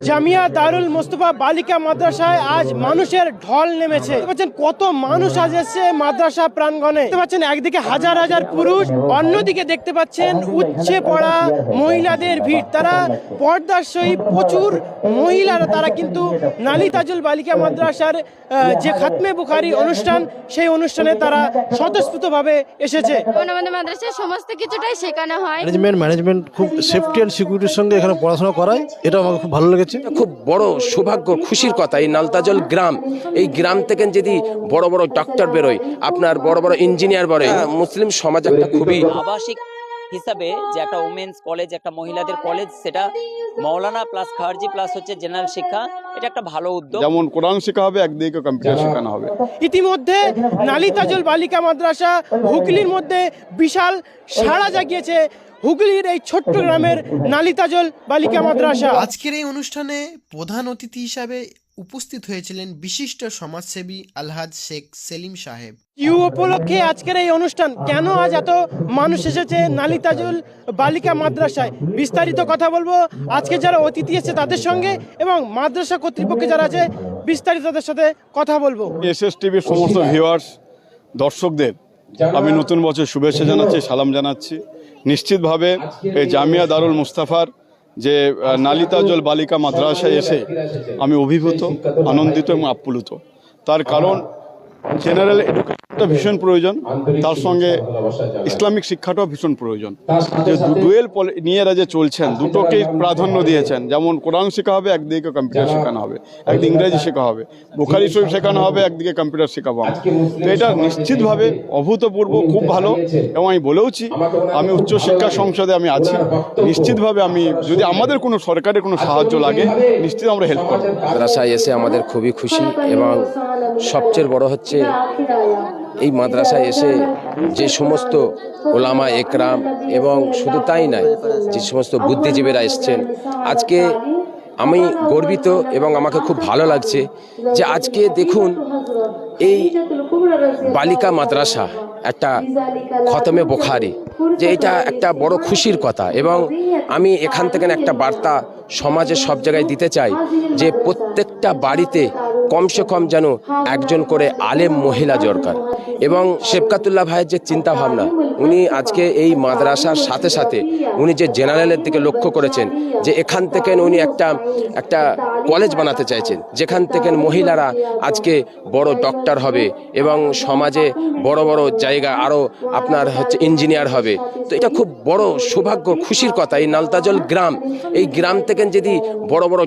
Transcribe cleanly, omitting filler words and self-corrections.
জামিয়া দারুল মুস্তাফা বালিকা মাদ্রাসায় আজ মানুষের ঢল নেমেছে। দেখতে পাচ্ছেন কত মানুষ আজ এসেছে মাদ্রাসা প্রাঙ্গণে। দেখতে পাচ্ছেন একদিকে হাজার হাজার পুরুষ, অন্যদিকে দেখতে পাচ্ছেন উচ্চে পড়া মহিলাদের ভিড়। তারা পর্দার সহিত প্রচুর মহিলারা তারা কিন্তু নালী তাজুল বালিকা মাদ্রাসার যে খাতমে বুখারি অনুষ্ঠান, সেই অনুষ্ঠানে তারা স্বতঃস্ফূর্তভাবে এসেছে। আমাদের মাদ্রাসায় সমস্ত কিছুটাই শেখানো হয়। ম্যানেজমেন্ট খুব সেফটি অ্যান্ড সিকিউরিটির সঙ্গে এখানে পড়াশোনা করায়, এটা আমাকে খুব ভালো লেগেছে। খুব বড় সৌভাগ্য, খুশির কথা। এই নালতাজল গ্রাম, এই গ্রাম থেকে যদি বড় বড় ডক্টর বেরোয়, আপনার বড় বড় ইঞ্জিনিয়ার বেরোয়, মুসলিম সমাজ একটা খুবই আবাসিক হিসাবে যে একটা ওমেন্স কলেজ, একটা মহিলাদের কলেজ, সেটা মৌলানা প্লাস খারজি প্লাস হচ্ছে জেনারেল শিক্ষা, এটা একটা ভালো উদ্যোগ। যেমন কোরআন শেখা হবে, একদিকে কম্পিউটার শেখানো হবে। ইতিমধ্যে নালী তাজুল বালিকা মাদ্রাসা হুগলির মধ্যে বিশাল সাড়া জাগিয়েছে। হুগলির এই ছোট্ট গ্রামের নালী তাজুল বালিকা মাদ্রাসা। আজকের এই অনুষ্ঠানে প্রধান অতিথি হিসাবে উপস্থিত হয়েছিলেন বিশিষ্ট সমাজসেবী আলহাজ শেখ সেলিম সাহেব। কি উপলক্ষে আজকের এই অনুষ্ঠান, কেন আজ এত মানুষ এসেছে নালী তাজুল বালিকা মাদ্রাসায়, বিস্তারিত কথা বলবো আজকে যারা অতিথি এসেছে তাদের সঙ্গে, এবং মাদ্রাসা কর্তৃপক্ষ যারা আছে বিস্তারিত তাদের সাথে কথা বলবো। এসএসটিভির সমস্ত ভিউয়ার্স, দর্শকদের আমি নতুন বছর শুভেচ্ছা জানাচ্ছি, সালাম জানাচ্ছি। নিশ্চিতভাবে এই জামিয়া দারুল মুস্তাফার যে নালী তাজুল বালিকা মাদ্রাসায় এসে আমি অভিভূত, আনন্দিত এবং আপ্লুত। তার কারণ জেনারেল এডুকেশনটা ভীষণ প্রয়োজন, তার সঙ্গে ইসলামিক শিক্ষাটাও ভীষণ প্রয়োজন। যে ডুয়েল নিয়ে এরা যে চলছেন, দুটোকেই প্রাধান্য দিয়েছেন। যেমন কোরআন শেখা হবে, একদিকে কম্পিউটার শেখানো হবে, একদিকে ইংরেজি শেখা হবে, বুখারি শরীফ শেখানো হবে, একদিকে কম্পিউটার শেখাবো। তো এটা নিশ্চিতভাবে অভূতপূর্ব, খুব ভালো। এবং আমি বলেওছি, আমি উচ্চশিক্ষা সংসদে আমি আছি, নিশ্চিতভাবে আমি যদি আমাদের কোনো সরকারের কোনো সাহায্য লাগে, নিশ্চিত আমরা হেল্প করব। মাদ্রাসায় এসে আমাদের খুবই খুশি, এবং সবচেয়ে বড় হচ্ছে এই মাদ্রাসায় এসে যে সমস্ত ওলামা একরাম, এবং শুধু তাই নয়, যে সমস্ত বুদ্ধিজীবীরা এসছেন, আজকে আমি গর্বিত এবং আমাকে খুব ভালো লাগছে যে আজকে দেখুন এই বালিকা মাদ্রাসা একটা খতমে বুখারি, যে এটা একটা বড় খুশির কথা। এবং আমি এখান থেকে একটা বার্তা সমাজের সব জায়গায় দিতে চাই যে প্রত্যেকটা বাড়িতে কমসে কম যেন একজন করে আলেম মহিলা দরকার। এবং শেফকাতুল্লাহ ভাইয়ের যে চিন্তা ভাবনা, উনি আজকে এই মাদ্রাসার সাথে সাথে উনি যে জেনারেলের দিকে লক্ষ্য করেছেন, যে এখান থেকে উনি একটা কলেজ বানাতে চাইছেন, যেখান থেকে মহিলারা আজকে বড় ডক্টর হবে এবং সমাজে বড় বড় জায়গা আরও আপনার হচ্ছে ইঞ্জিনিয়ার হবে। তো এটা খুব বড় সৌভাগ্য, খুশির কথা। এই নালতাজল গ্রাম, এই গ্রাম থেকে যদি বড় বড়